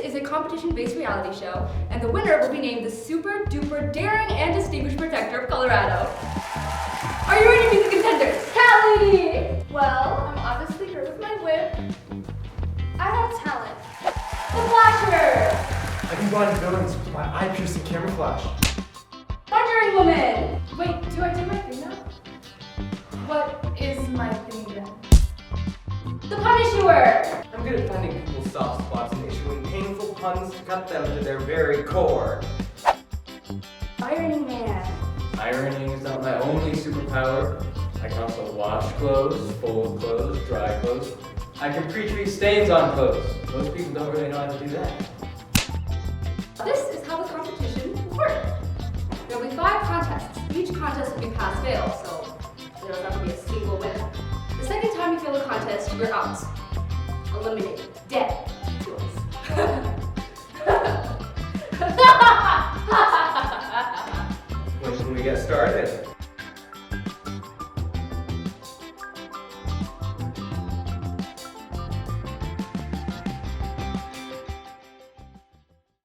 is a competition-based reality show, and the winner will be named the Super Duper Daring and Distinguished Protector of Colorado. Are you ready to meet the contenders? Callie! Well, I'm obviously good with my whip. I have talent. The Flasher! I can go into buildings with my eye-piercing camera flash. Wondering Woman! Wait, do I do my thing now? What is my thing again? The Punisher! I'm good at finding people's soft spots and issuing painful puns to cut them to their very core. Ironing Man. Ironing is not my only superpower. I can also wash clothes, fold clothes, dry clothes. I can pre-treat stains on clothes. Most people don't really know how to do that. This is how the competition will work. There will be 5 contests. Each contest will be pass-fail, so there's not going to be a single winner. The second time you fail a contest, you're out. Eliminated. Dead. To us. When can we get started?